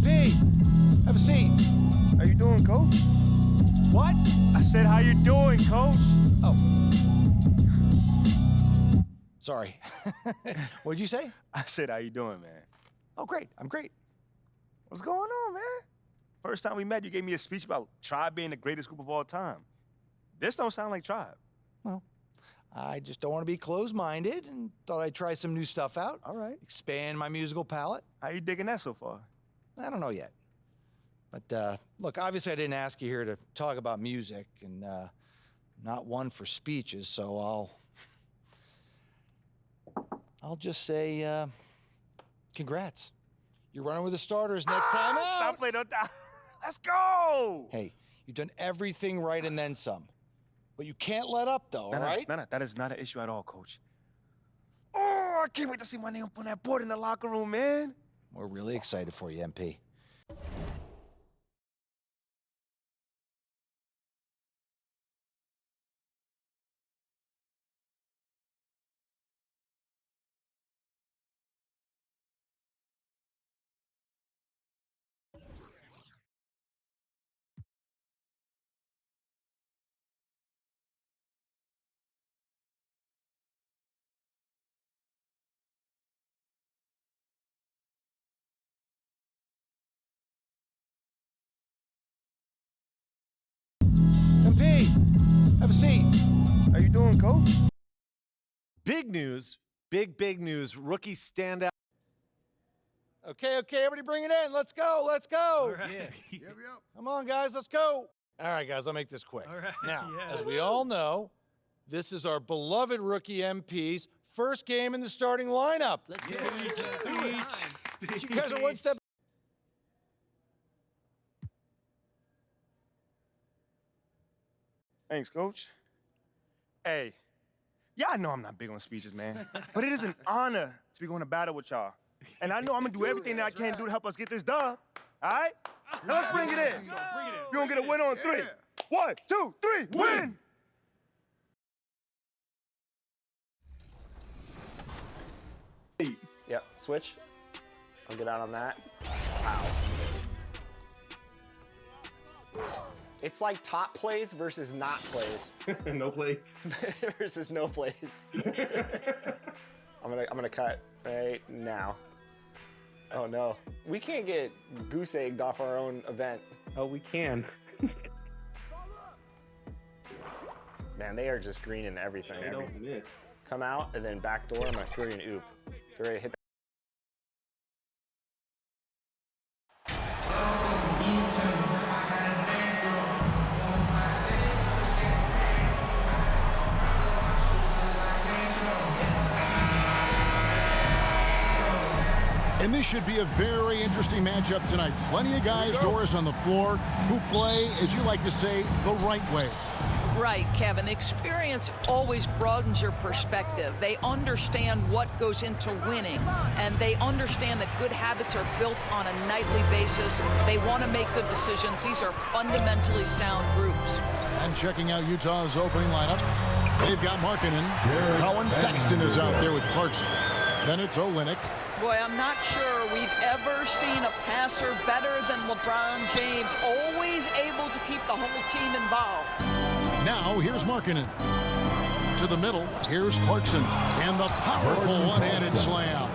MP, have a seat. How you doing, Coach? What? I said, how you doing, Coach? Oh. Sorry. What did you say? I said, how you doing, man? Oh, great. I'm great. What's going on, man? First time we met, you gave me a speech about Tribe being the greatest group of all time. This don't sound like Tribe. Well, I just don't want to be closed-minded and thought I'd try some new stuff out. All right. Expand my musical palette. How you digging that so far? I don't know yet. But look, obviously I didn't ask you here to talk about music, and not one for speeches, so I'll just say congrats. You're running with the starters next time out. Stop playing on that. Let's go! Hey, you've done everything right and then some. But you can't let up, though, all right? No, that is not an issue at all, Coach. Oh, I can't wait to see my name up on that board in the locker room, man. We're really excited for you, MP. MP, have a seat. How you doing, Coach? Big news, big news. Rookie standout. Okay, everybody bring it in. Let's go, let's go. All right. Yeah. Come on, guys, let's go. All right, guys, I'll make this quick. All right, Now, yeah. as we all know, this is our beloved rookie MP's first game in the starting lineup. Let's go. Speech. You guys are one step. Thanks, Coach. Hey, yeah, I know I'm not big on speeches, man, but it is an honor to be going to battle with y'all. And I know I'm gonna do everything that I can do to help us get this done. All right? Now let's bring it in. You're gonna get a win on three. 1, 2, 3, win! Yep, switch. I'll get out on that. Wow. It's like top plays versus not plays. No plays. Versus no plays. I'm gonna cut right now. Oh no. We can't get goose egged off our own event. Oh, we can. Man, they are just greening everything. They don't miss. Come out and then back door. I'm gonna throw you an oop. Get ready to hit that. And this should be a very interesting matchup tonight. Plenty of guys, Doris, on the floor who play, as you like to say, the right way. Right, Kevin. Experience always broadens your perspective. They understand what goes into winning, and they understand that good habits are built on a nightly basis. They want to make good decisions. These are fundamentally sound groups. And checking out Utah's opening lineup, they've got Markkanen. Cohen Sexton is out there with Clarkson. Then it's Olynyk. Boy, I'm not sure we've ever seen a passer better than LeBron James, always able to keep the whole team involved. Now, here's Markkanen. To the middle, here's Clarkson. And the powerful one-handed slam.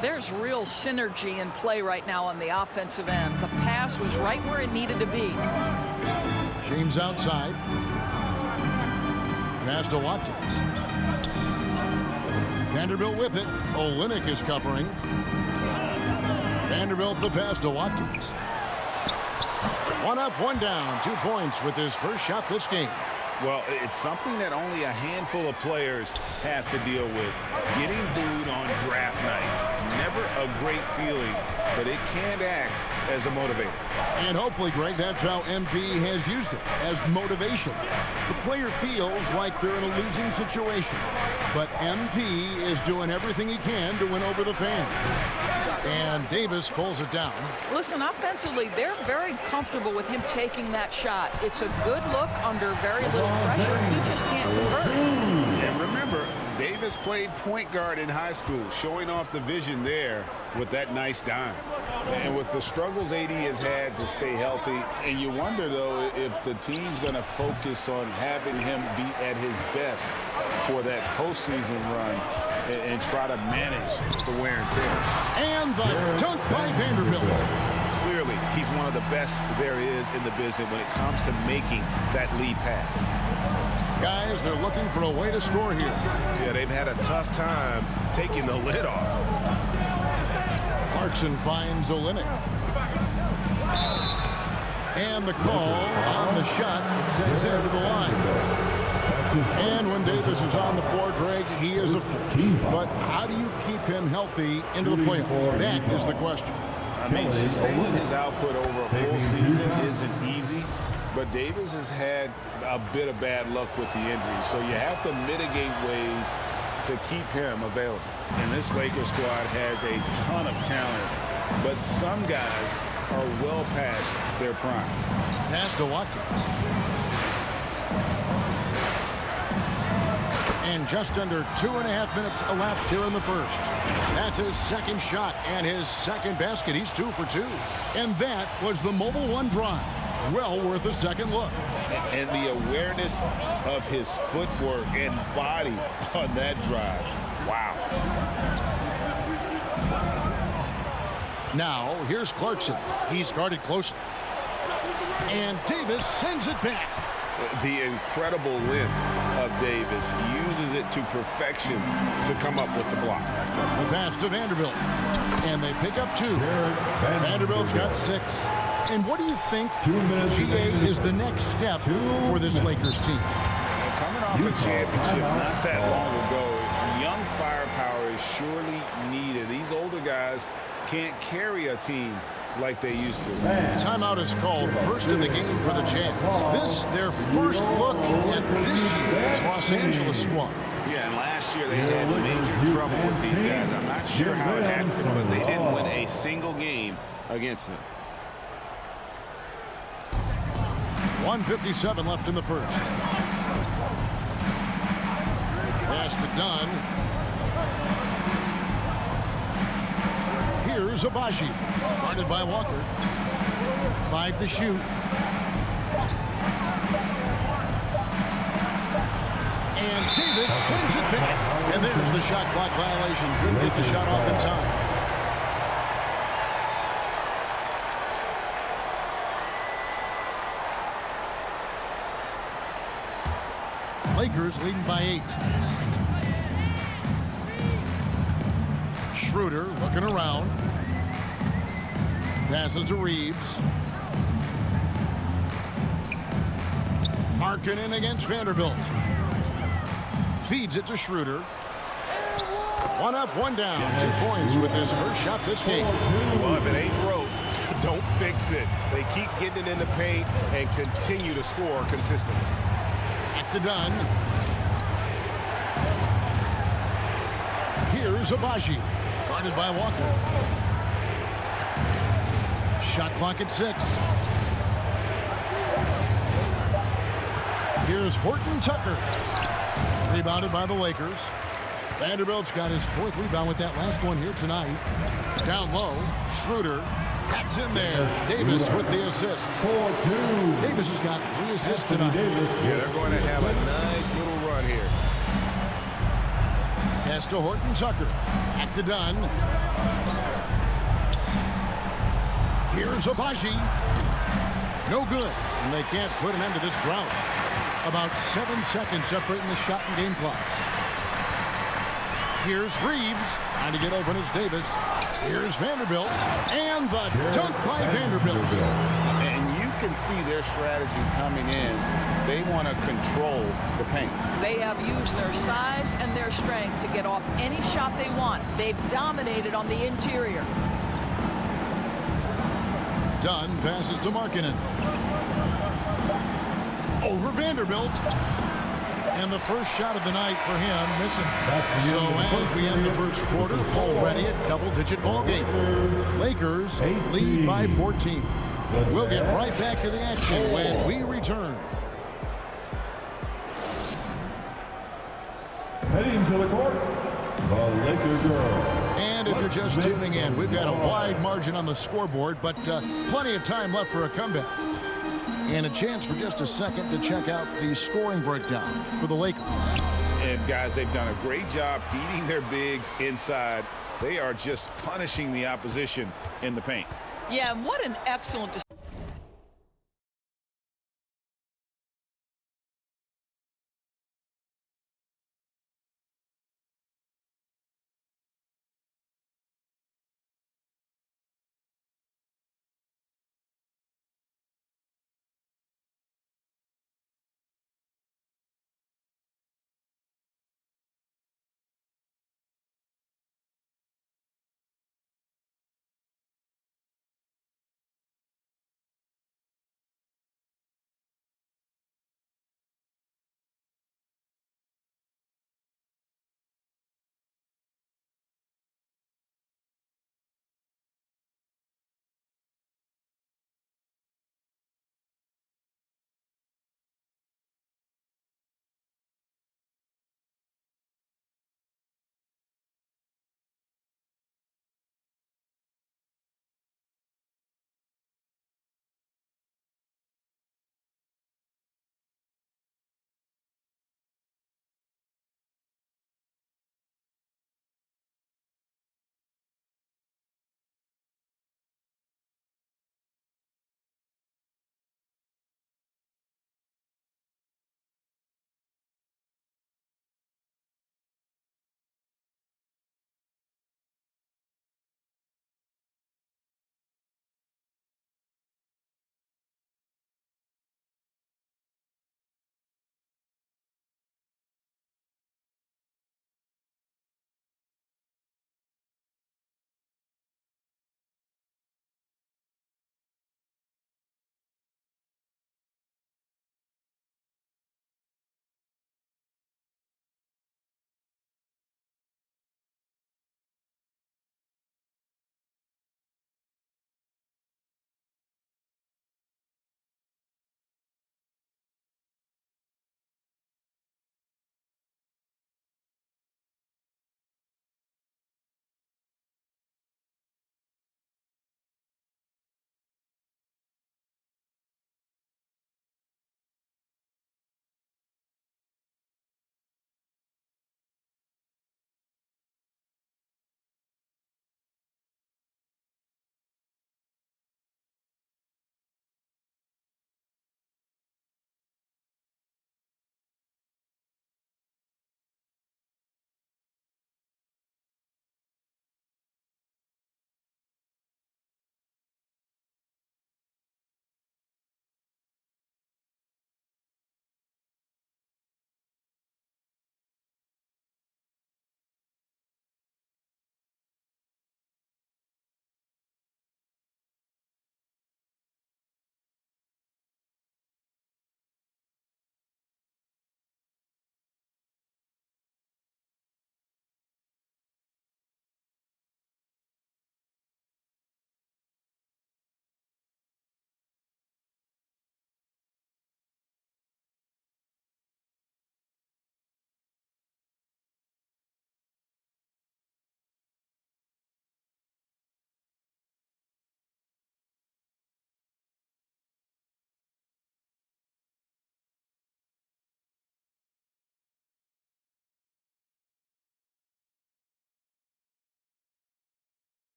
There's real synergy in play right now on the offensive end. The pass was right where it needed to be. James outside. Pass to Watkins. Vanderbilt with it. Olynyk is covering. Vanderbilt the pass to Watkins. One up, one down. 2 points with his first shot this game. Well, it's something that only a handful of players have to deal with. Getting booed on draft night. Never a great feeling, but it can act as a motivator. And hopefully, Greg, that's how MP has used it, as motivation. The player feels like they're in a losing situation, but MP is doing everything he can to win over the fans. And Davis pulls it down. Listen, offensively, they're very comfortable with him taking that shot. It's a good look under very little pressure. He just can't convert. And remember, Davis played point guard in high school, showing off the vision there with that nice dime. And with the struggles AD has had to stay healthy, and you wonder, though, if the team's going to focus on having him be at his best for that postseason run and try to manage the wear and tear. And the dunk by Vanderbilt. Clearly, he's one of the best there is in the business when it comes to making that lead pass. Guys, they're looking for a way to score here. Yeah, they've had a tough time taking the lid off. Clarkson finds Olynyk. And the call on the shot that sends him to the line. And when Davis is on the floor, Greg, he is a force. But how do you keep him healthy into the playoffs? That is the question. I mean, sustaining his output over a full season isn't easy, but Davis has had a bit of bad luck with the injury, so you have to mitigate ways to keep him available. And this Lakers squad has a ton of talent, but some guys are well past their prime. Pass to Watkins. And just under 2.5 minutes elapsed here in the first. That's his second shot and his second basket. He's 2 for 2. And that was the Mobile One drive. Well worth a second look. And the awareness of his footwork and body on that drive. Wow. Now, here's Clarkson. He's guarded closely. And Davis sends it back. The incredible length of Davis uses it to perfection to come up with the block. The pass to Vanderbilt. And they pick up 2. Vanderbilt's got 6. And what do you think, GA, is the next step for this Lakers team? Coming off a championship not that long ago, young firepower is surely needed. These older guys can't carry a team like they used to. Timeout is called, first in the game for the Jazz. This, their first look at this year's Los Angeles squad. Yeah, and last year they had major trouble with these guys. I'm not sure how it happened, but they didn't win a single game against them. 1:57 left in the first. Pass to Dunn. Here's Abaji, guarded by Walker. 5 to shoot. And Davis sends it back. And there's the shot clock violation. Couldn't get the shot off in time. Lakers leading by 8. Schroeder looking around. Passes to Reeves. Markkanen against Vanderbilt. Feeds it to Schroeder. One up, one down. 2 points with his first shot this game. Well, if it ain't broke, don't fix it. They keep getting it in the paint and continue to score consistently. Back to Dunn. Here's Abaji, guarded by Walker. Shot clock at 6. Here's Horton Tucker. Rebounded by the Lakers. Vanderbilt's got his 4th rebound with that last one here tonight. Down low, Schroeder. That's in there. Davis with the assist. 4-2. Davis has got 3 assists tonight. Yeah, they're going to have a nice little run here. Pass to Horton Tucker. Back to Dunn. Here's Abaji. No good. And they can't put an end to this drought. About 7 seconds separating the shot and game clocks. Here's Reeves. Trying to get open as Davis. Here's Vanderbilt. And the dunk by Vanderbilt. And you can see their strategy coming in. They want to control the paint. They have used their size and their strength to get off any shot they want. They've dominated on the interior. Dunn passes to Markkanen. Over Vanderbilt. And the first shot of the night for him missing. So as we end the first quarter, already a double-digit ball game. Lakers lead by 14. We'll get right back to the action when we return. Heading to the court, the Laker girls. And if you're just tuning in, we've got a wide margin on the scoreboard, but plenty of time left for a comeback. And a chance for just a second to check out the scoring breakdown for the Lakers. And guys, they've done a great job feeding their bigs inside. They are just punishing the opposition in the paint. Yeah, and what an excellent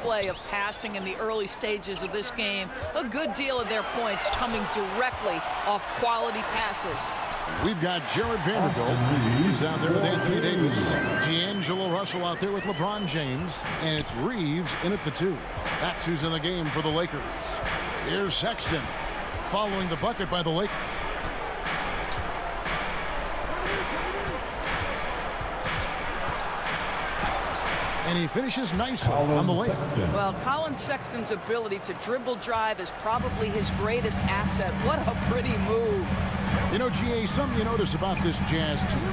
display of passing in the early stages of this game. A good deal of their points coming directly off quality passes. We've got Jared Vanderbilt, who's out there with Anthony Davis. D'Angelo Russell out there with LeBron James. And it's Reeves in at the 2. That's who's in the game for the Lakers. Here's Sexton, following the bucket by the Lakers. And he finishes nicely on the layup. Well, Colin Sexton's ability to dribble drive is probably his greatest asset. What a pretty move. You know, GA, something you notice about this Jazz team,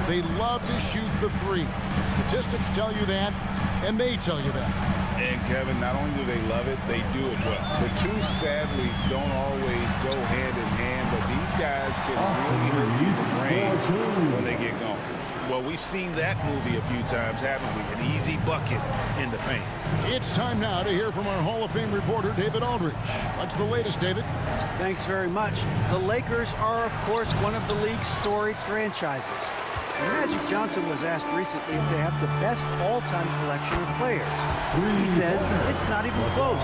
they love to shoot the 3. Statistics tell you that, and they tell you that. And Kevin, not only do they love it, they do it well. The two, sadly, don't always go hand in hand, but these guys can really hurt you from range when they get going. Well, we've seen that movie a few times, haven't we? An easy bucket in the paint. It's time now to hear from our Hall of Fame reporter, David Aldridge. What's the latest, David? Thanks very much. The Lakers are, of course, one of the league's storied franchises. And Magic Johnson was asked recently if they have the best all-time collection of players. He says it's not even close.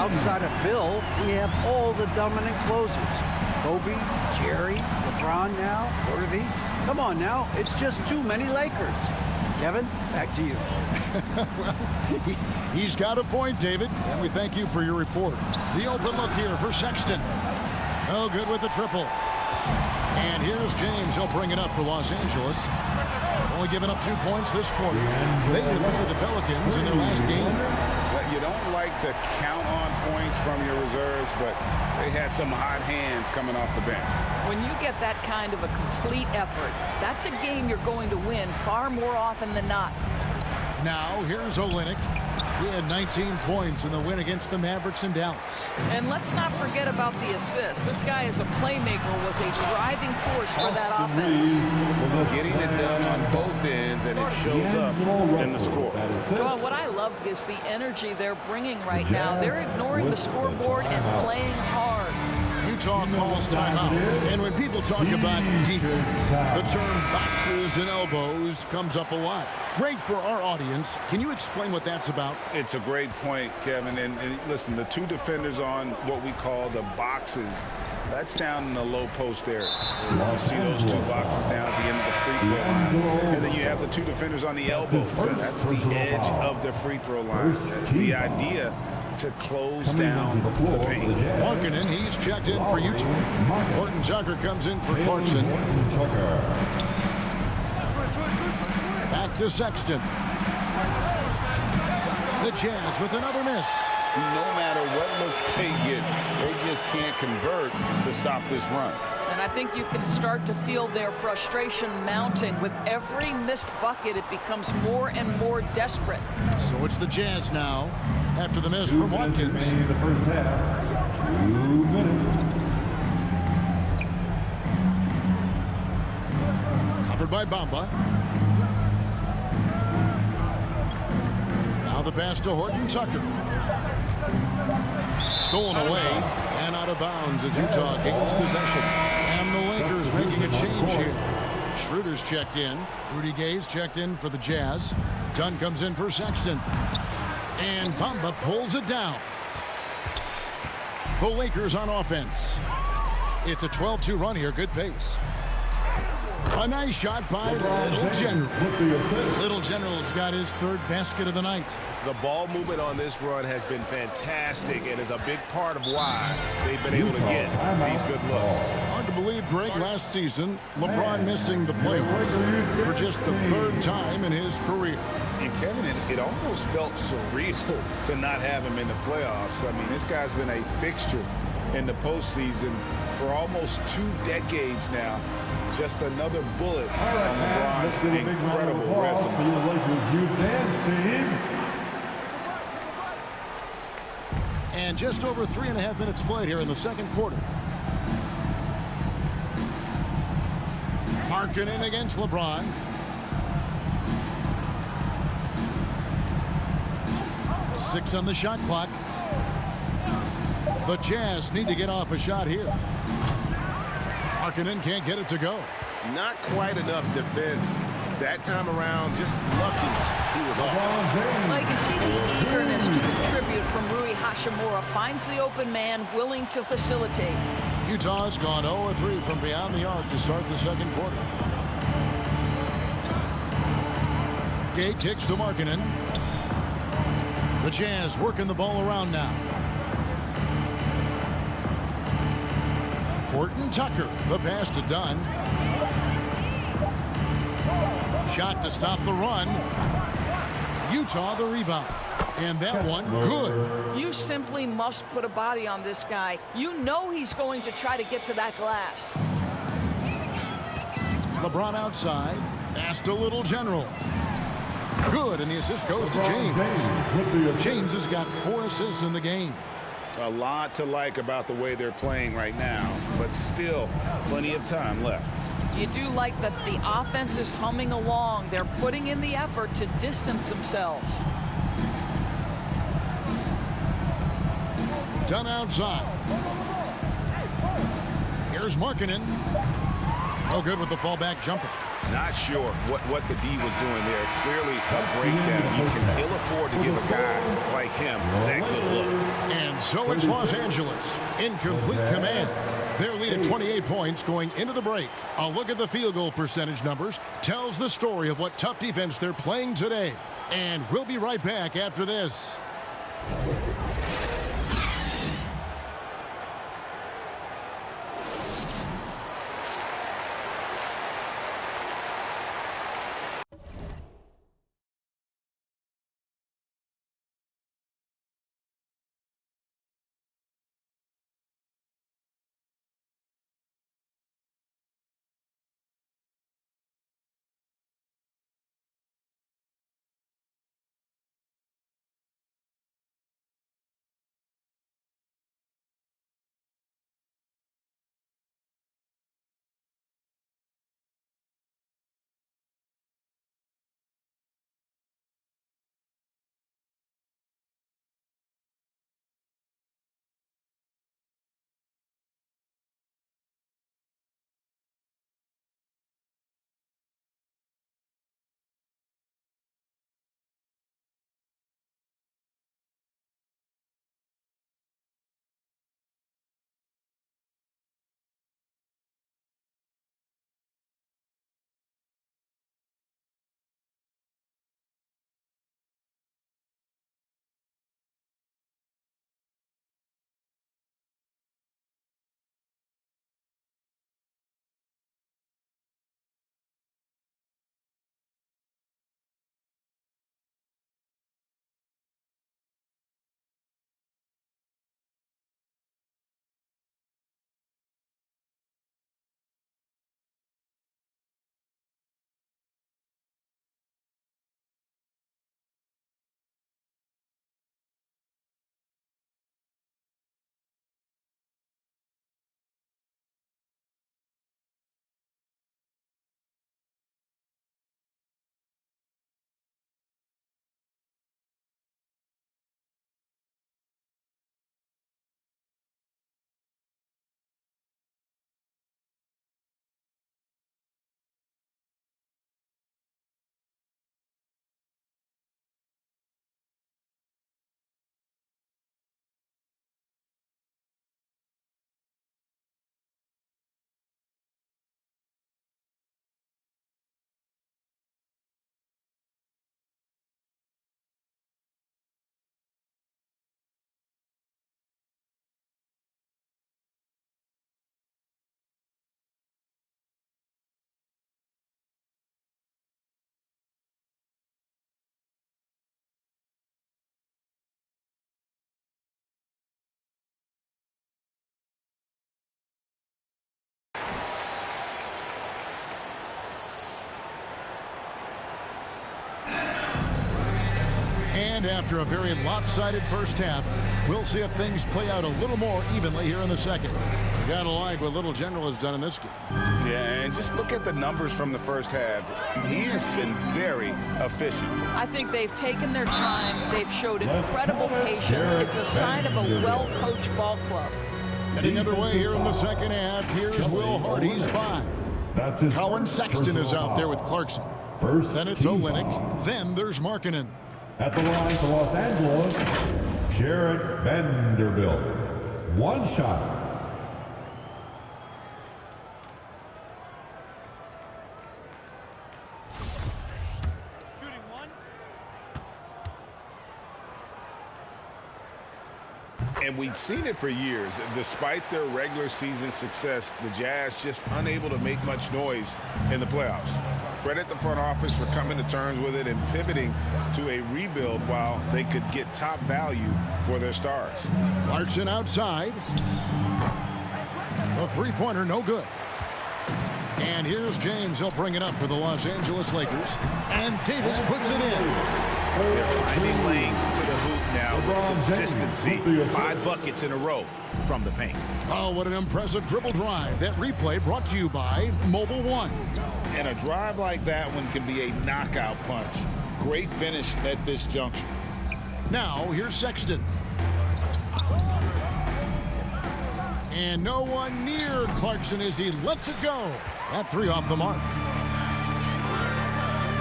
Outside of Bill, we have all the dominant closers. Kobe, Jerry, LeBron now, Worthy. Come on now, it's just too many Lakers. Kevin, back to you. Well, he's got a point, David, and we thank you for your report. The open look here for Sexton. No good with the triple. And here's James. He'll bring it up for Los Angeles. Only giving up 2 points this quarter. They defeated the Pelicans in their last game. But you don't like to count on points from your reserves, but they had some hot hands coming off the bench. When you get that kind of a complete effort, that's a game you're going to win far more often than not. Now, here's Olynyk. He had 19 points in the win against the Mavericks in Dallas. And let's not forget about the assist. This guy as a playmaker was a driving force for that offense. Getting it done on both ends, and it shows up in the score. Well, what I love is the energy they're bringing right now. They're ignoring the scoreboard and playing hard. Utah calls timeout. And when people talk about defense, the term boxes and elbows comes up a lot. Great for our audience. Can you explain what that's about? It's a great point, Kevin. And listen, the two defenders on what we call the boxes, that's down in the low post area. You see those two boxes down at the end of the free throw line. And then you have the two defenders on the elbows. That's the edge of the free throw line. The idea to close down the paint. Markkanen, he's checked in for Utah. Horton Tucker comes in for Clarkson. Back to Sexton. The Jazz with another miss. No matter what looks they get, they just can't convert to stop this run. And I think you can start to feel their frustration mounting. With every missed bucket, it becomes more and more desperate. So it's the Jazz now after the miss from Watkins. In the first half. 2 minutes. Covered by Bamba. Now the pass to Horton Tucker. Stolen away and out of bounds as Utah gains possession. And the Lakers making a change here. Schroeder's checked in. Rudy Gay's checked in for the Jazz. Dunn comes in for Sexton. And Bamba pulls it down. The Lakers on offense. It's a 12-2 run here. Good pace. A nice shot by Little General. Little General's got his third basket of the night. The ball movement on this run has been fantastic and is a big part of why they've been able to get these good looks. Hard to believe, Greg, last season, LeBron missing the playoffs for just the third time in his career. And Kevin, it almost felt surreal to not have him in the playoffs. I mean, this guy's been a fixture in the postseason for almost 2 decades now. Just another bullet on LeBron's incredible resume. And just over 3.5 minutes played here in the second quarter. Markkanen against LeBron. Six on the shot clock. The Jazz need to get off a shot here. Markkanen can't get it to go. Not quite enough defense That time around, just lucky he was off. Well, you can see the eagerness to contribute from Rui Hachimura. Finds the open man, willing to facilitate. Utah's gone 0-3 from beyond the arc to start the second quarter. Gay kicks to Markkanen. The Jazz working the ball around now. Horton Tucker, the pass to Dunn. Shot to stop the run. Utah the rebound. And that one, good. You simply must put a body on this guy. You know he's going to try to get to that glass. LeBron outside. Pass to Little General. Good, and the assist goes to James. James has got 4 assists in the game. A lot to like about the way they're playing right now, but still plenty of time left. You do like that the offense is humming along. They're putting in the effort to distance themselves. Done outside. Here's Markkanen. No good with the fallback jumper. Not sure what the D was doing there. Clearly a breakdown. You can ill afford to give a guy like him that good look. And so it's Los Angeles in complete command. Their lead at 28 points going into the break. A look at the field goal percentage numbers tells the story of what tough defense they're playing today. And we'll be right back after this. And after a very lopsided first half, we'll see if things play out a little more evenly here in the second. You gotta like what Little General has done in this game. Yeah, and just look at the numbers from the first half. He has been very efficient. I think they've taken their time. They've showed incredible patience. It's a sign of a well-coached ball club. Heading underway here in the second half, here's Will Hardy's 5. Colin Sexton is out there with Clarkson. First Then it's team Olynyk. foul. Then there's Markkanen. At the line for Los Angeles, Jared Vanderbilt. One shot. And we've seen it for years. Despite their regular season success, the Jazz just unable to make much noise in the playoffs. Credit the front office for coming to terms with it and pivoting to a rebuild while they could get top value for their stars. Clarkson outside. The three-pointer, no good. And here's James. He'll bring it up for the Los Angeles Lakers. And Davis puts it in. They're finding lanes to the hoop now with consistency. 5 buckets in a row from the paint. Oh, what an impressive dribble drive. That replay brought to you by Mobile One. And a drive like that one can be a knockout punch. Great finish at this juncture. Now, here's Sexton. And no one near Clarkson as he lets it go. That three off the mark.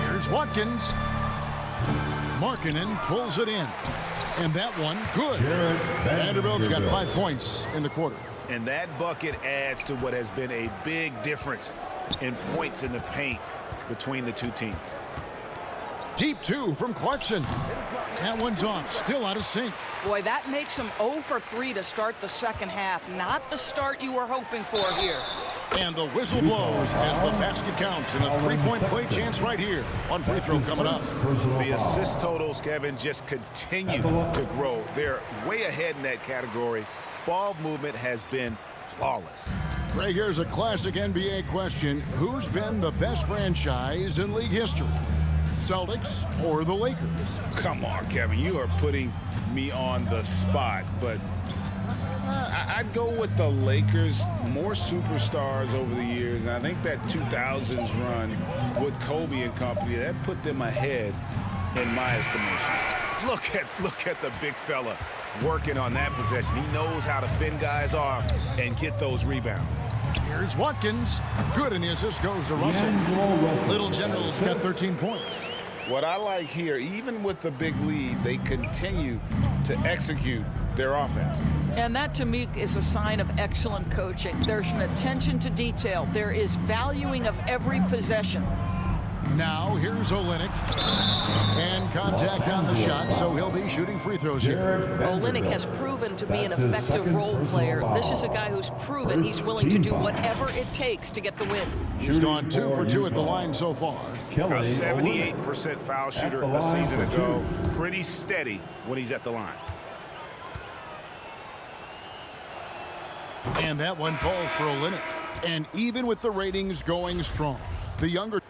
Here's Watkins. Markkanen pulls it in. And that one, good. Vanderbilt's got 5 points in the quarter. And that bucket adds to what has been a big difference in points in the paint between the two teams. Deep two from Clarkson. That one's off, still out of sync. Boy, that makes him 0 for 3 to start the second half. Not the start you were hoping for here. And the whistle blows as the basket counts, and a three-point play chance right here. One free throw coming up. The assist totals, Kevin, just continue to grow. They're way ahead in that category. Ball movement has been flawless. Ray, here's a classic NBA question. Who's been the best franchise in league history? Celtics or the Lakers? Come on, Kevin. You are putting me on the spot, but I'd go with the Lakers. More superstars over the years, and I think that 2000s run with Kobe and company, that put them ahead in my estimation. Look at the big fella working on that possession. He knows how to fend guys off and get those rebounds. Here's Watkins. Good, and the assist goes to Russell. Little General's got 13 points. What I like here, even with the big lead, they continue to execute their offense. And that, to me, is a sign of excellent coaching. There's an attention to detail. There is valuing of every possession. Now, here's Olynyk. And contact on the shot, so he'll be shooting free throws here. Olynyk has proven to be an effective role player. This is a guy who's proven he's willing to do whatever it takes to get the win. He's gone 2 for 2 at the line so far. A 78% foul shooter a season ago. Pretty steady when he's at the line. And that one falls for Olynyk. And even with the ratings going strong, the younger...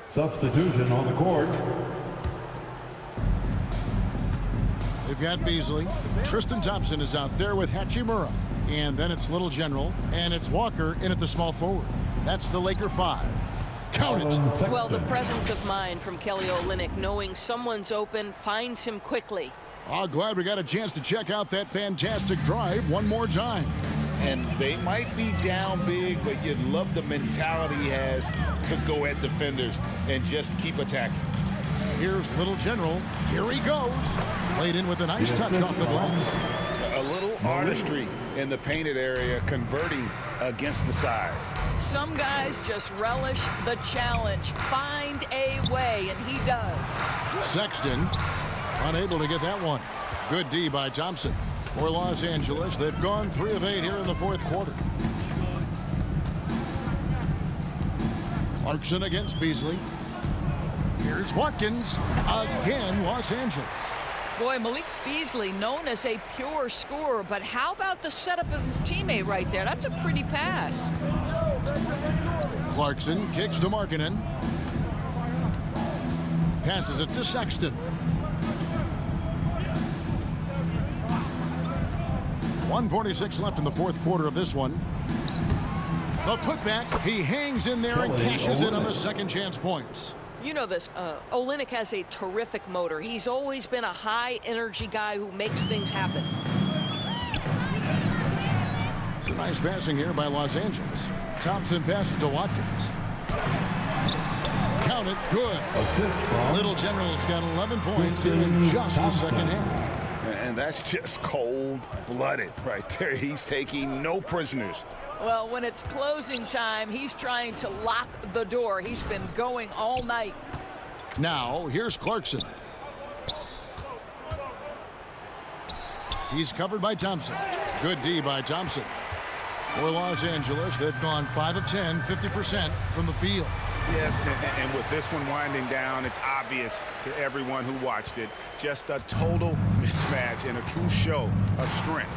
Substitution on the court. They've got Beasley. Tristan Thompson is out there with Hachimura. And then it's Little General. And it's Walker in at the small forward. That's the Laker 5. Count it. Well, the presence of mind from Kelly Olynyk, knowing someone's open, finds him quickly. Oh, glad we got a chance to check out that fantastic drive one more time. And they might be down big, but you'd love the mentality he has to go at defenders and just keep attacking. Here's Little General. Here he goes. Played in with a nice touch off the glass. A little artistry in the painted area, converting against the size. Some guys just relish the challenge. Find a way, and he does. Sexton unable to get that one. Good D by Thompson. For Los Angeles, they've gone 3 of 8 here in the fourth quarter. Clarkson against Beasley. Here's Watkins. Again, Los Angeles. Boy, Malik Beasley, known as a pure scorer, but how about the setup of his teammate right there? That's a pretty pass. Clarkson kicks to Markkanen. Passes it to Sexton. 1:46 left in the fourth quarter of this one. The putback, he hangs in there and cashes in on the second chance points. You know this, Olynyk has a terrific motor. He's always been a high-energy guy who makes things happen. It's a nice passing here by Los Angeles. Thompson passes to Watkins. Count it, good. Little General's got 11 points here in just the second half. And that's just cold-blooded right there. He's taking no prisoners. Well, when it's closing time, he's trying to lock the door. He's been going all night. Now, here's Clarkson. He's covered by Thompson. Good D by Thompson. For Los Angeles, they've gone 5 of 10, 50% from the field. Yes, and with this one winding down, it's obvious to everyone who watched it. Just a total mismatch and a true show of strength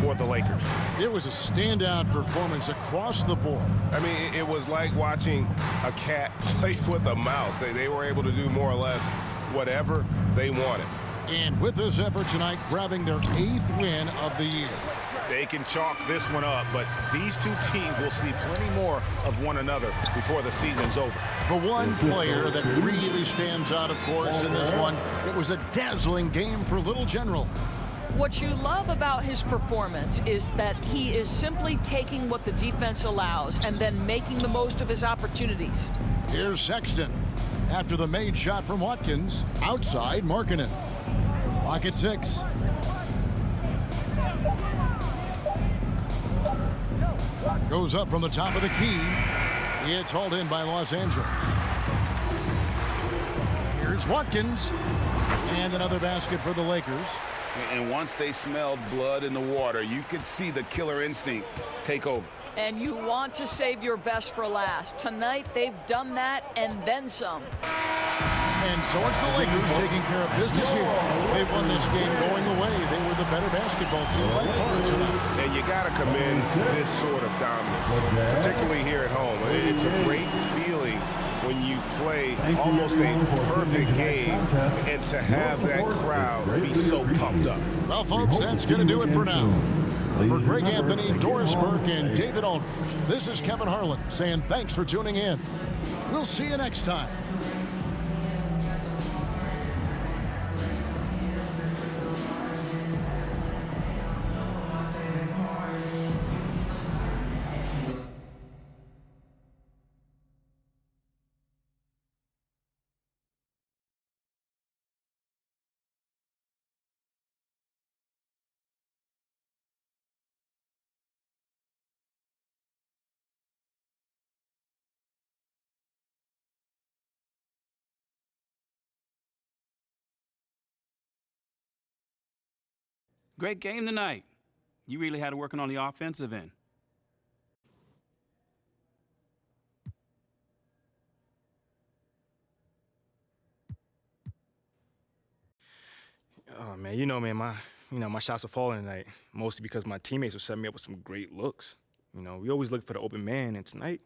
for the Lakers. It was a standout performance across the board. I mean, it was like watching a cat play with a mouse. They were able to do more or less whatever they wanted. And with this effort tonight, grabbing their 8th win of the year. They can chalk this one up, but these two teams will see plenty more of one another before the season's over. The one player that really stands out, of course, in this one, it was a dazzling game for Little General. What you love about his performance is that he is simply taking what the defense allows and then making the most of his opportunities. Here's Sexton. After the made shot from Watkins, outside Markkanen. Clock at 6. Goes up from the top of the key. It's hauled in by Los Angeles. Here's Watkins. And another basket for the Lakers. And once they smelled blood in the water, you could see the killer instinct take over. And you want to save your best for last. Tonight, they've done that and then some. And so it's the Lakers taking care of business here. They won this game going away. They were the better basketball team by far tonight. And you got to commend this sort of dominance, particularly here at home. It's a great feeling when you play almost a perfect game and to have that crowd be so pumped up. Well, folks, that's going to do it for now. For Greg Anthony, Doris Burke, and David Aldridge, this is Kevin Harlan saying thanks for tuning in. We'll see you next time. Great game tonight. You really had it working on the offensive end. Oh man, my shots were falling tonight, mostly because my teammates were setting me up with some great looks. We always look for the open man, and tonight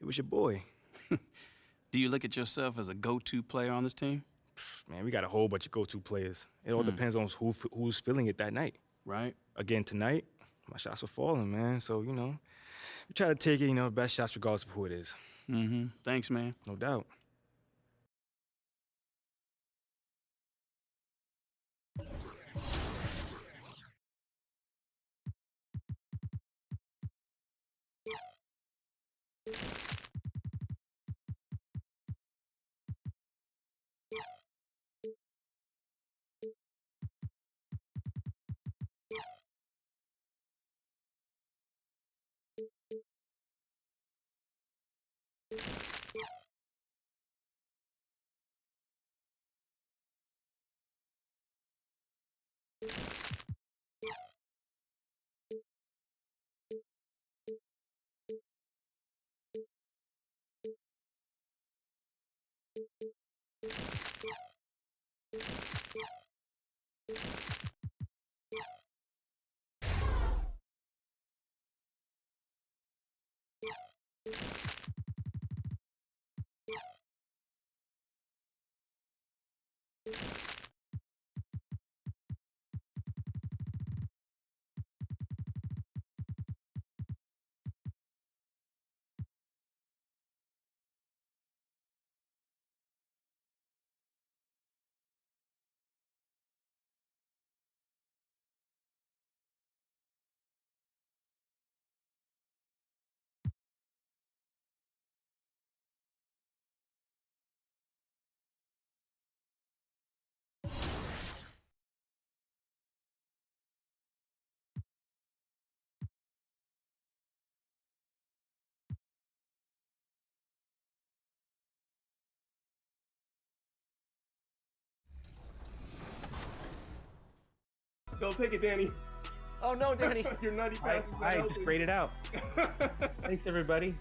it was your boy. Do you look at yourself as a go-to player on this team? Man, we got a whole bunch of go-to players. It all depends on who's feeling it that night. Right. Again, tonight, my shots were falling, man. So, we try to take it, best shots regardless of who it is. Mm-hmm. Thanks, man. No doubt. Don't take it, Danny. Oh no, Danny. Your nutty I pass is not just healthy. grayed it out. Thanks, everybody.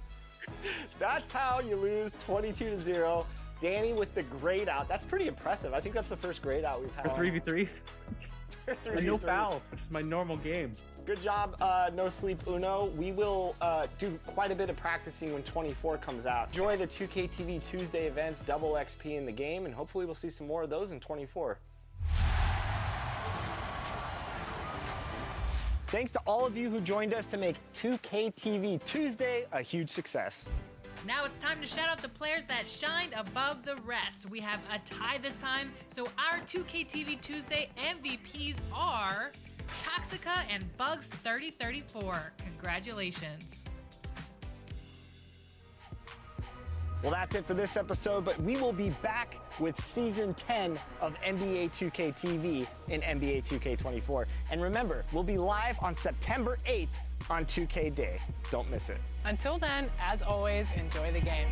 That's how you lose 22-0. Danny with the grade out. That's pretty impressive. I think that's the first grade out we've had. For 3v3s. And no 3v3s. fouls, which is my normal game. Good job, No Sleep Uno. We will do quite a bit of practicing when 24 comes out. Enjoy the 2K TV Tuesday events, double XP in the game, and hopefully we'll see some more of those in 24. Thanks to all of you who joined us to make 2K TV Tuesday a huge success. Now it's time to shout out the players that shined above the rest. We have a tie this time, so our 2K TV Tuesday MVPs are Toxica and Bugs3034. Congratulations. Well, that's it for this episode, but we will be back with Season 10 of NBA 2K TV in NBA 2K24. And remember, we'll be live on September 8th on 2K Day. Don't miss it. Until then, as always, enjoy the game.